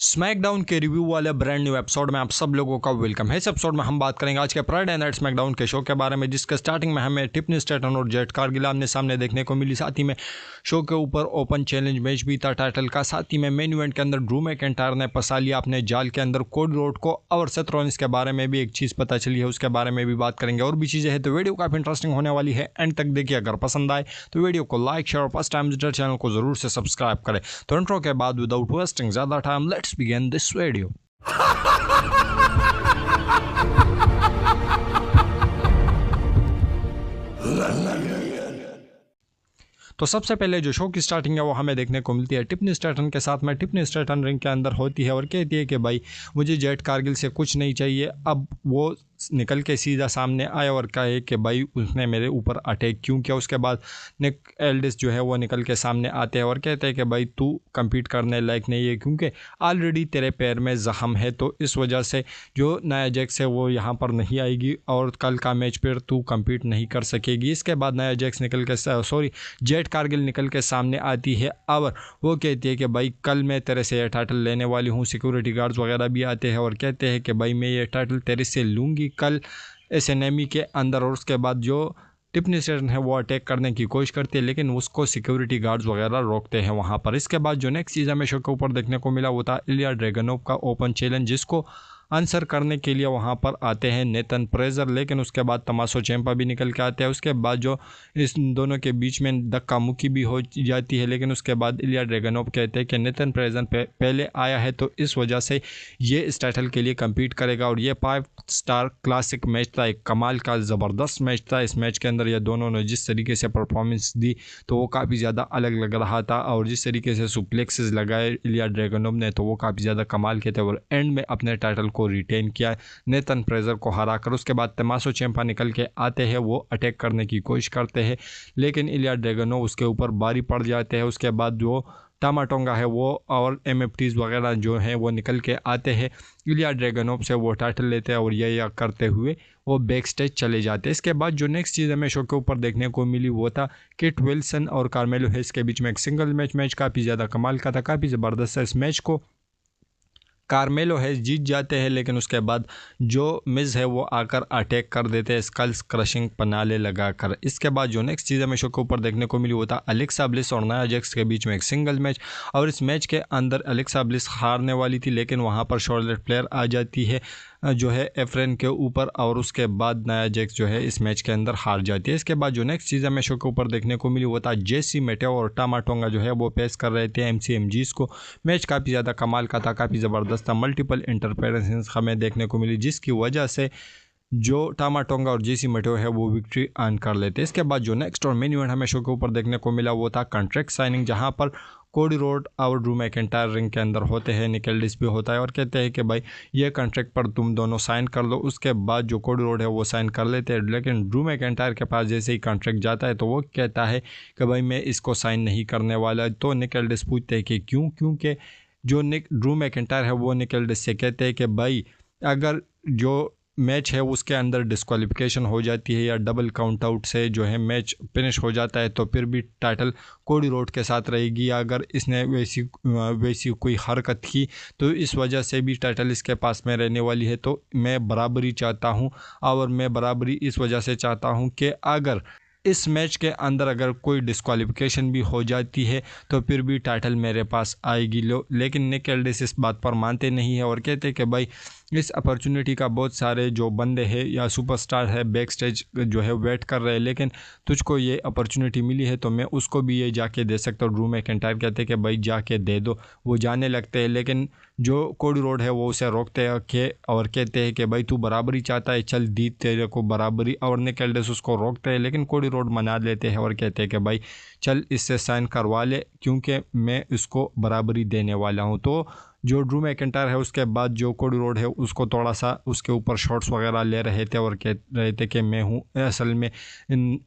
SmackDown के review वाले brand new episode में आप सब लोगों का वेलकम है। इस एपिसोड में हम बात करेंगे आज के फ्राइडे नाइट स्मैकडाउन के शो के बारे में, जिसके स्टार्टिंग में हमें टिफनी स्ट्रैटन और जेट कारगिल आमने सामने देखने को मिली। साथ ही में शो के ऊपर ओपन चैलेंज मैच भी था टाइटल का। साथ ही में मेन इवेंट के अंदर ड्रू मैकिंटायर ने फंसा लिया अपने जाल के अंदर कोडी रोड को, और सेथ रॉलिंस के बारे में भी एक चीज़ पता चली है, उसके बारे में भी बात करेंगे। और भी चीज़ें हैं तो वीडियो काफ़ी इंटरेस्टिंग होने वाली है, एंड तक देखिए। अगर पसंद आए तो वीडियो को लाइक शेयर और फर्स्ट टाइम विजिटर चैनल को जरूर से सब्सक्राइब करें। तो इंट्रो के बाद विदाउट वेस्टिंग ज़्यादा time let's begin this video. तो सबसे पहले जो शो की स्टार्टिंग है वो हमें देखने को मिलती है टिफनी स्ट्रैटन के साथ में। टिफनी स्ट्रैटन रिंग के अंदर होती है और कहती है कि भाई मुझे जेट कारगिल से कुछ नहीं चाहिए। अब वो निकल के सीधा सामने आया और कहे कि भाई उसने मेरे ऊपर अटैक क्यों किया। उसके बाद निक एल्डिस जो है वो निकल के सामने आते हैं और कहते हैं कि भाई तू compete करने लायक नहीं है, क्योंकि ऑलरेडी तेरे पैर में ज़ख्म है, तो इस वजह से जो नया जैक्स है वो यहाँ पर नहीं आएगी और कल का मैच पर तू compete नहीं कर सकेगी। इसके बाद नया जैक्स निकल के जेट कारगिल निकल के सामने आती है और वो कहती है कि भाई कल मैं तेरे से ये टाइटल लेने वाली हूँ। सिक्योरिटी गार्ड्स वगैरह भी आते हैं और कहते हैं कि भाई मैं ये टाइटल तेरे से लूँगी कल एसएनएमई के अंदर। और उसके बाद जो टिफनी स्ट्रैटन है वो अटैक करने की कोशिश करती है, लेकिन उसको सिक्योरिटी गार्ड्स वगैरह रोकते हैं वहाँ पर। इसके बाद जो नेक्स्ट चीज़ हमें शो के ऊपर देखने को मिला वो था इलिया ड्रैगनोव का ओपन चैलेंज, जिसको आंसर करने के लिए वहाँ पर आते हैं नेथन फ्रेजर, लेकिन उसके बाद तमाशो चैंपा भी निकल के आते हैं। उसके बाद जो इस दोनों के बीच में धक्का मुक्की भी हो जाती है, लेकिन उसके बाद इलिया ड्रैगनोव कहते हैं कि नेथन फ्रेजर पहले आया है तो इस वजह से ये इस टाइटल के लिए कम्पीट करेगा। और ये 5 स्टार क्लासिक मैच था, एक कमाल का ज़बरदस्त मैच था। इस मैच के अंदर ये दोनों ने जिस तरीके से परफॉर्मेंस दी तो वो काफ़ी ज़्यादा अलग लग रहा था, और जिस तरीके से सुप्लेक्सेस लगाए इलिया ड्रैगनोव ने तो वो काफ़ी ज़्यादा कमाल के थे, और एंड में अपने टाइटल को रिटेन किया नेथन फ्रेजर को हराकर। उसके बाद तमाशो चैंपा निकल के आते हैं, वो अटैक करने की कोशिश करते हैं, लेकिन इलिया ड्रैगनोव उसके ऊपर भारी पड़ जाते हैं। उसके बाद जो टामा टोंगा है वो और एमएफटीज वगैरह जो हैं वो निकल के आते हैं, इलिया ड्रैगनोव से वो टाइटल लेते हैं और यह करते हुए वो बैक स्टेज चले जाते हैं। इसके बाद जो नेक्स्ट चीज़ हमें शो के ऊपर देखने को मिली वो था किट विल्सन और कार्मेलो हेस के बीच में एक सिंगल मैच काफ़ी ज़्यादा कमाल का था, काफ़ी ज़बरदस्त है। इस मैच को कार्मेलो हेस जीत जाते हैं, लेकिन उसके बाद जो मिज है वो आकर अटैक कर देते हैं स्कल्स क्रशिंग पनाले लगाकर। इसके बाद जो नेक्स्ट चीज़ हमें शो के ऊपर देखने को मिली वो था अलेक्सा ब्लिस और नया जैक्स के बीच में एक सिंगल मैच, और इस मैच के अंदर अलेक्सा ब्लिस हारने वाली थी, लेकिन वहाँ पर शॉर्लेट फ्लेयर आ जाती है जो है एफ्रेन के ऊपर, और उसके बाद नया जैक्स जो है इस मैच के अंदर हार जाती है। इसके बाद जो नेक्स्ट चीज़ हमें शो के ऊपर देखने को मिली वो था जेसी मेटेओ और टामा टोंगा जो है वो पेश कर रहे थे एमसीएमजीज को। मैच काफ़ी ज़्यादा कमाल का था, काफ़ी ज़बरदस्त था, मल्टीपल इंटरफेरेंसेस हमें देखने को मिली, जिसकी वजह से जो टामा टोंगा और जेसी मेटेओ है वो विक्ट्री अर्न कर लेते हैं। इसके बाद जो नेक्स्ट और मेन इवेंट हमें शो के ऊपर देखने को मिला वो था कॉन्ट्रैक्ट साइनिंग, जहां पर कोडी रोड और ड्रू मैकिंटायर रिंग के अंदर होते हैं, निक एल्डिस भी होता है और कहते हैं कि भाई ये कॉन्ट्रैक्ट पर तुम दोनों साइन कर लो। उसके बाद जो कोडी रोड है वो साइन कर लेते हैं, लेकिन ड्रू मैकिंटायर के पास जैसे ही कॉन्ट्रैक्ट जाता है तो वो कहता है कि भाई मैं इसको साइन नहीं करने वाला। तो निक एल्डिस पूछते हैं कि क्यों, क्योंकि जो ड्रू मैकिंटायर है वो निक एल्डिस से कहते हैं कि भाई अगर जो मैच है उसके अंदर डिस्क्वालिफिकेशन हो जाती है या डबल काउंट आउट से जो है मैच फिनिश हो जाता है तो फिर भी टाइटल कोडी रोड के साथ रहेगी, या अगर इसने वैसी कोई हरकत की तो इस वजह से भी टाइटल इसके पास में रहने वाली है। तो मैं बराबरी चाहता हूं, और मैं बराबरी इस वजह से चाहता हूं कि अगर इस मैच के अंदर अगर कोई डिस्क्वालिफिकेशन भी हो जाती है तो फिर भी टाइटल मेरे पास आएगी। लेकिन निक एल्डिस इस बात पर मानते नहीं है और कहते हैं कि भाई इस अपॉर्चुनिटी का बहुत सारे जो बंदे हैं या सुपरस्टार है बैक स्टेज जो है वेट कर रहे हैं, लेकिन तुझको ये अपॉर्चुनिटी मिली है तो मैं उसको भी ये जाके दे सकता हूँ। ड्रू मैकिंटायर कहते हैं कि भाई जाके दे दो, वो जाने लगते हैं, लेकिन जो कोडी रोड है वो उसे रोकते हैं और कहते हैं कि भाई तू बराबरी चाहता है, चल दी तेरे को बराबरी, और निक एल्डिस उसको रोकते हैं, लेकिन कोडी रोड मना लेते हैं और कहते हैं कि भाई चल इससे साइन करवा ले क्योंकि मैं इसको बराबरी देने वाला हूँ। तो जो ड्रू मैकिंटायर है उसके बाद जो कोडी रोड है उसको थोड़ा सा उसके ऊपर शॉट्स वगैरह ले रहे थे और कह रहे थे कि मैं हूँ असल में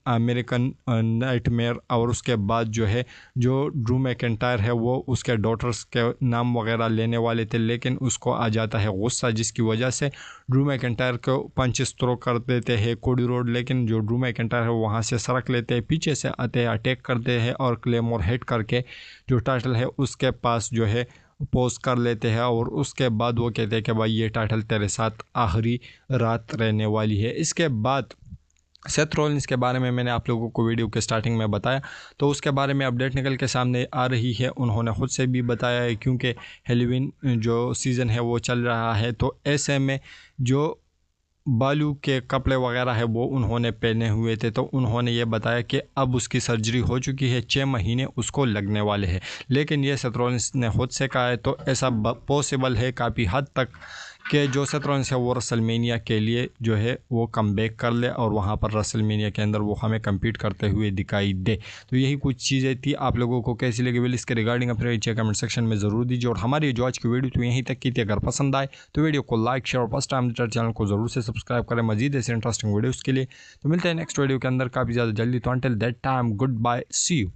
अमेरिकन नाइटमेयर। और उसके बाद जो है जो ड्रू मैकिंटायर है वो उसके डॉटर्स के नाम वगैरह लेने वाले थे, लेकिन उसको आ जाता है गुस्सा, जिसकी वजह से ड्रू मैकिंटायर को पंचेस थ्रो कर देते हैं कोडी रोड, लेकिन जो ड्रू मैकिंटायर है वो वहाँ से सरक लेते हैं, पीछे से आते हैं, अटैक करते हैं और क्लेमोर हिट करके जो टाइटल है उसके पास जो है पोस्ट कर लेते हैं और उसके बाद वो कहते हैं कि भाई ये टाइटल तेरे साथ आखिरी रात रहने वाली है। इसके बाद सेथ रॉलिंस के बारे में मैंने आप लोगों को वीडियो के स्टार्टिंग में बताया, तो उसके बारे में अपडेट निकल के सामने आ रही है। उन्होंने ख़ुद से भी बताया है, क्योंकि हैलोवीन जो सीज़न है वो चल रहा है, तो ऐसे में जो बालू के कपड़े वगैरह है वो उन्होंने पहने हुए थे, तो उन्होंने ये बताया कि अब उसकी सर्जरी हो चुकी है, 6 महीने उसको लगने वाले हैं। लेकिन ये सेथ रॉलिंस ने खुद से कहा है, तो ऐसा पॉसिबल है काफ़ी हद तक कि जो सेथ रॉलिंस है वो रसलमेनिया के लिए जो है वो कम बैक कर ले और वहाँ पर रसलमेनिया के अंदर वो हमें कम्पीट करते हुए दिखाई दे। तो यही कुछ चीज़ें थी। आप लोगों को कैसी लगी वेल इसके रिगार्डिंग अपने नीचे कमेंट सेक्शन में ज़रूर दीजिए। और हमारी जो आज की वीडियो तो यहीं तक की थी। अगर पसंद आए तो वीडियो को लाइक शेयर और फर्स्ट टाइम चैनल को ज़रूर से सब्सक्राइब करें मजीद ऐसे इंटरेस्टिंग वीडियोज़ के लिए। तो मिलते हैं नेक्स्ट वीडियो के अंदर काफ़ी ज़्यादा जल्दी। तो until that time goodbye, see you.